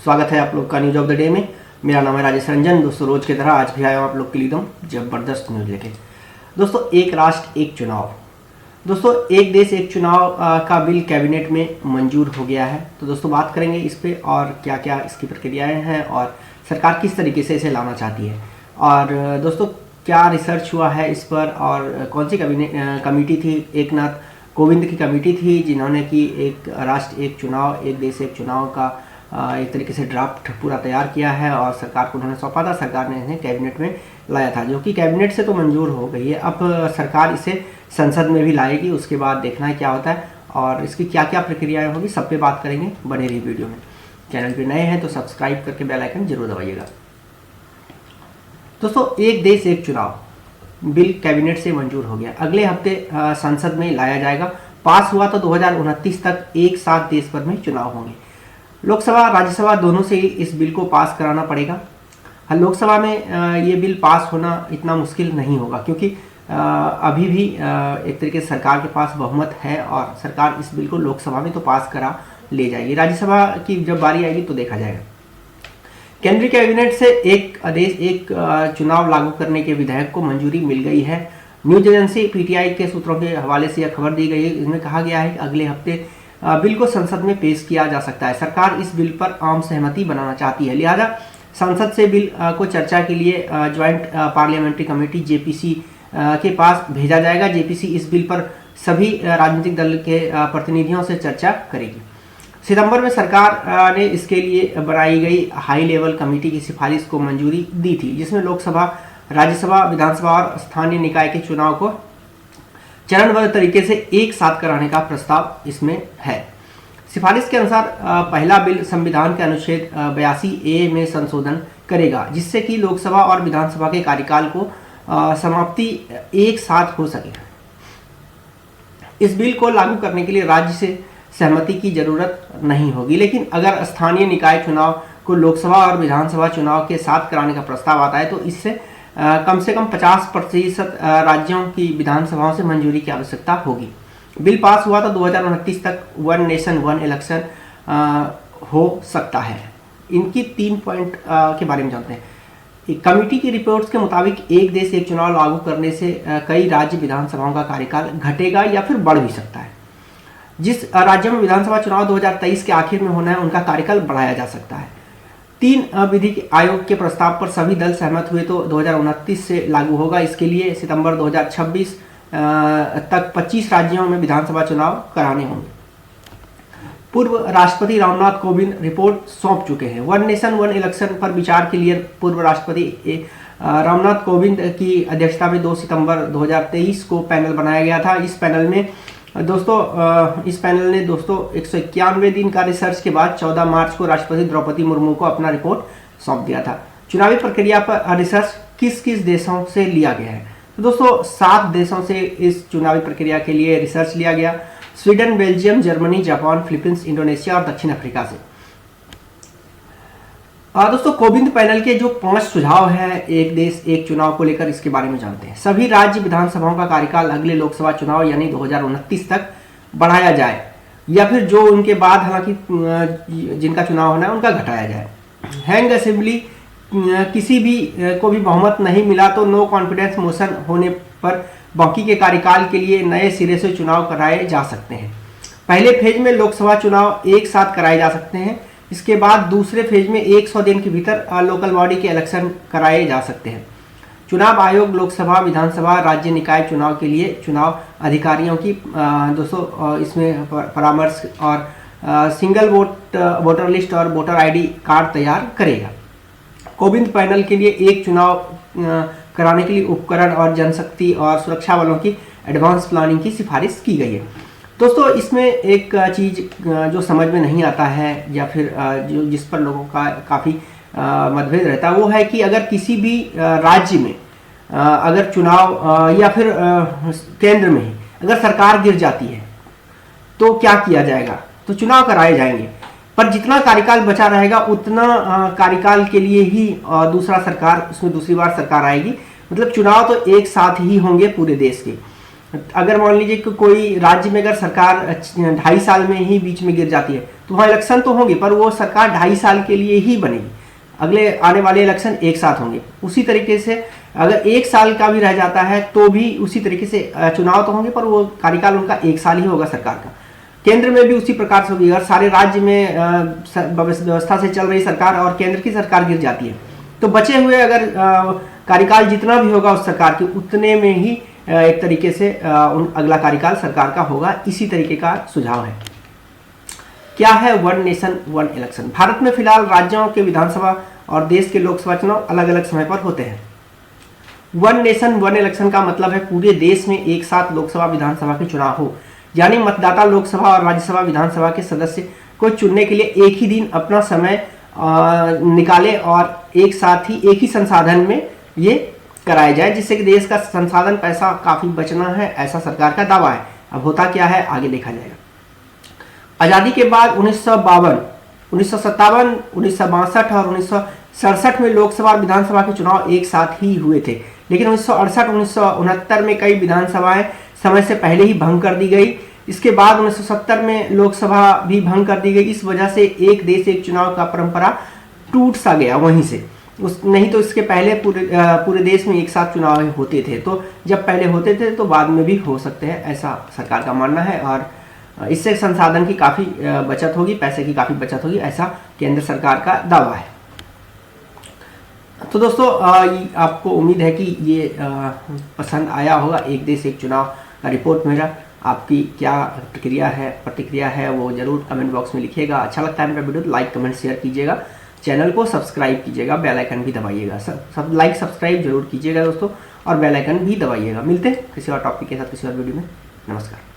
स्वागत है आप लोग का न्यूज ऑफ द डे में। मेरा नाम है राजेश रंजन। दोस्तों रोज की तरह आज भी आया हूँ आप लोग के लिए एकदम जबरदस्त न्यूज लेके। दोस्तों एक राष्ट्र एक चुनाव, दोस्तों एक देश एक चुनाव का बिल कैबिनेट में मंजूर हो गया है। तो दोस्तों बात करेंगे इस पे और क्या क्या इसकी प्रक्रियाएं हैं और सरकार किस तरीके से इसे लाना चाहती है, और दोस्तों क्या रिसर्च हुआ है इस पर, और कौन सी कमेटी थी, एक नाथ कोविंद की कमेटी थी जिन्होंने कि एक राष्ट्र एक चुनाव, एक देश एक चुनाव का एक तरीके से ड्राफ्ट पूरा तैयार किया है और सरकार को उन्होंने सौंपा था। सरकार ने इन्हें कैबिनेट में लाया था, जो कि कैबिनेट से तो मंजूर हो गई है। अब सरकार इसे संसद में भी लाएगी, उसके बाद देखना है क्या होता है और इसकी क्या क्या प्रक्रियाएं होगी, सब पे बात करेंगे। बने रहिए वीडियो में। चैनल पे नए हैं तो सब्सक्राइब करके बेल आइकन जरूर दबाइएगा। दोस्तों एक देश एक चुनाव बिल कैबिनेट से मंजूर हो गया, अगले हफ्ते संसद में लाया जाएगा। पास हुआ तो 2029 तक एक साथ देश भर में चुनाव होंगे। लोकसभा राज्यसभा दोनों से इस बिल को पास कराना पड़ेगा। लोकसभा में ये बिल पास होना इतना मुश्किल नहीं होगा, क्योंकि अभी भी एक तरीके से सरकार के पास बहुमत है और सरकार इस बिल को लोकसभा में तो पास करा ले जाएगी। राज्यसभा की जब बारी आएगी तो देखा जाएगा। केंद्रीय कैबिनेट से एक आदेश एक चुनाव लागू करने के विधेयक को मंजूरी मिल गई है। न्यूज एजेंसी पीटीआई के सूत्रों के हवाले से यह खबर दी गई है। इसमें कहा गया है कि अगले हफ्ते बिल को संसद में पेश किया जा सकता है। सरकार इस बिल पर आम सहमति बनाना चाहती है, लिहाजा संसद से बिल को चर्चा के लिए ज्वाइंट पार्लियामेंट्री कमेटी जेपीसी के पास भेजा जाएगा। जेपीसी इस बिल पर सभी राजनीतिक दल के प्रतिनिधियों से चर्चा करेगी। सितंबर में सरकार ने इसके लिए बनाई गई हाई लेवल कमेटी की सिफारिश को मंजूरी दी थी, जिसमें लोकसभा, राज्यसभा, विधानसभा और स्थानीय निकाय के चुनाव को चरणबद्ध तरीके से एक साथ कराने का प्रस्ताव इसमें है। सिफारिश के अनुसार पहला बिल संविधान के अनुच्छेद 82A में संशोधन करेगा, जिससे कि लोकसभा और विधानसभा के कार्यकाल को समाप्ति एक साथ हो सके। इस बिल को लागू करने के लिए राज्य से सहमति की जरूरत नहीं होगी, लेकिन अगर स्थानीय निकाय चुनाव को लोकसभा और विधानसभा चुनाव के साथ कराने का प्रस्ताव आता है तो इससे कम से कम 50% राज्यों की विधानसभाओं से मंजूरी की आवश्यकता होगी। बिल पास हुआ तो 2029 तक वन नेशन वन इलेक्शन हो सकता है। इनकी 3 पॉइंट के बारे में जानते हैं। कमेटी की रिपोर्ट्स के मुताबिक एक देश एक चुनाव लागू करने से कई राज्य विधानसभाओं का कार्यकाल घटेगा या फिर बढ़ भी सकता है। जिस राज्यों में विधानसभा चुनाव 2023 के आखिर में होना है, उनका कार्यकाल बढ़ाया जा सकता है। 3 विधि आयोग के प्रस्ताव पर सभी दल सहमत हुए तो 2029 से लागू होगा। इसके लिए सितंबर 2026 तक 25 राज्यों में विधानसभा चुनाव कराने होंगे। पूर्व राष्ट्रपति रामनाथ कोविंद रिपोर्ट सौंप चुके हैं। वन नेशन वन इलेक्शन पर विचार के लिए पूर्व राष्ट्रपति रामनाथ कोविंद की अध्यक्षता में 2 सितंबर 2023 को पैनल बनाया गया था। इस पैनल में इस पैनल ने 191 दिन का रिसर्च के बाद 14 मार्च को राष्ट्रपति द्रौपदी मुर्मू को अपना रिपोर्ट सौंप दिया था। चुनावी प्रक्रिया पर रिसर्च किस किस देशों से लिया गया है? तो दोस्तों 7 देशों से इस चुनावी प्रक्रिया के लिए रिसर्च लिया गया। Sweden, Belgium, Germany, Japan, Philippines, Indonesia और दक्षिण अफ्रीका से। दोस्तों कोविंद पैनल के जो 5 सुझाव हैं एक देश एक चुनाव को लेकर, इसके बारे में जानते हैं। सभी राज्य विधानसभाओं का कार्यकाल अगले लोकसभा चुनाव यानी 2029 तक बढ़ाया जाए, या फिर जो उनके बाद हालांकि जिनका चुनाव होना है उनका घटाया जाए। हैंग असेंबली किसी भी को भी बहुमत नहीं मिला तो नो कॉन्फिडेंस मोशन होने पर बाकी के कार्यकाल के लिए नए सिरे से चुनाव कराए जा सकते हैं। पहले फेज में लोकसभा चुनाव एक साथ कराए जा सकते हैं। इसके बाद दूसरे फेज में 100 दिन के भीतर लोकल बॉडी के इलेक्शन कराए जा सकते हैं। चुनाव आयोग लोकसभा, विधानसभा, राज्य निकाय चुनाव के लिए चुनाव अधिकारियों की दोस्तों इसमें परामर्श और सिंगल वोटर लिस्ट और वोटर आईडी कार्ड तैयार करेगा। कोविंद पैनल के लिए एक चुनाव कराने के लिए उपकरण और जनशक्ति और सुरक्षा बलों की एडवांस प्लानिंग की सिफारिश की गई है। दोस्तों इसमें एक चीज़ जो समझ में नहीं आता है या फिर जो जिस पर लोगों का काफ़ी मतभेद रहता है, वो है कि अगर किसी भी राज्य में अगर चुनाव या फिर केंद्र में अगर सरकार गिर जाती है तो क्या किया जाएगा? तो चुनाव कराए जाएंगे, पर जितना कार्यकाल बचा रहेगा उतना कार्यकाल के लिए ही दूसरा सरकार, उसमें दूसरी बार सरकार आएगी। मतलब चुनाव तो एक साथ ही होंगे पूरे देश के। अगर मान लीजिए कि कोई राज्य में अगर सरकार 2.5 साल में ही बीच में गिर जाती है तो वहाँ इलेक्शन तो होंगे, पर वो सरकार 2.5 साल के लिए ही बनेगी, अगले आने वाले इलेक्शन एक साथ होंगे। उसी तरीके से अगर 1 साल का भी रह जाता है तो भी उसी तरीके से चुनाव तो होंगे, पर वो कार्यकाल उनका 1 साल ही होगा सरकार का। केंद्र में भी उसी प्रकार से होगी। अगर सारे राज्य में व्यवस्था से चल रही सरकार और केंद्र की सरकार गिर जाती है तो बचे हुए अगर कार्यकाल जितना भी होगा उस सरकार के, उतने में ही एक तरीके से अगला कार्यकाल सरकार का होगा। इसी तरीके का सुझाव है। क्या है one nation one election? Bharat में फिलहाल राज्यों के विधानसभा और देश के लोकसभा चुनाव अलग अलग समय पर होते हैं। वन नेशन वन इलेक्शन का मतलब है पूरे देश में एक साथ लोकसभा विधानसभा के चुनाव हो, यानी मतदाता लोकसभा और राज्यसभा विधानसभा के सदस्य को चुनने के लिए एक ही दिन अपना समय निकाले और एक साथ ही एक ही संसाधन में ये कराया जाए, जिससे कि देश का संसाधन पैसा काफी बचना है, ऐसा सरकार का दावा है। अब होता क्या है आगे देखा जाएगा। आजादी के बाद 1952, 1957, 1962 और 1967 में लोकसभा और विधानसभा के चुनाव एक साथ ही हुए थे, लेकिन 1968, 1969 में कई विधानसभाएं समय से पहले ही भंग कर दी गई। इसके बाद 1970 में लोकसभा भी भंग कर दी गई। इस वजह से एक देश एक चुनाव का परंपरा टूट सा गया वहीं से। नहीं तो इसके पहले पूरे देश में एक साथ चुनाव होते थे, तो जब पहले होते थे तो बाद में भी हो सकते हैं, ऐसा सरकार का मानना है। और इससे संसाधन की काफ़ी बचत होगी, पैसे की काफ़ी बचत होगी, ऐसा केंद्र सरकार का दावा है। तो दोस्तों आपको उम्मीद है कि ये पसंद आया होगा। एक देश एक चुनाव का रिपोर्ट मेरा, आपकी क्या प्रतिक्रिया है वो जरूर कमेंट बॉक्स में लिखिएगा। अच्छा लगता है मेरा वीडियो तो लाइक कमेंट शेयर कीजिएगा, चैनल को सब्सक्राइब कीजिएगा, बेल आइकन भी दबाइएगा। सब लाइक सब्सक्राइब जरूर कीजिएगा दोस्तों, और बेल आइकन भी दबाइएगा। मिलते हैं किसी और टॉपिक के साथ किसी और वीडियो में। नमस्कार।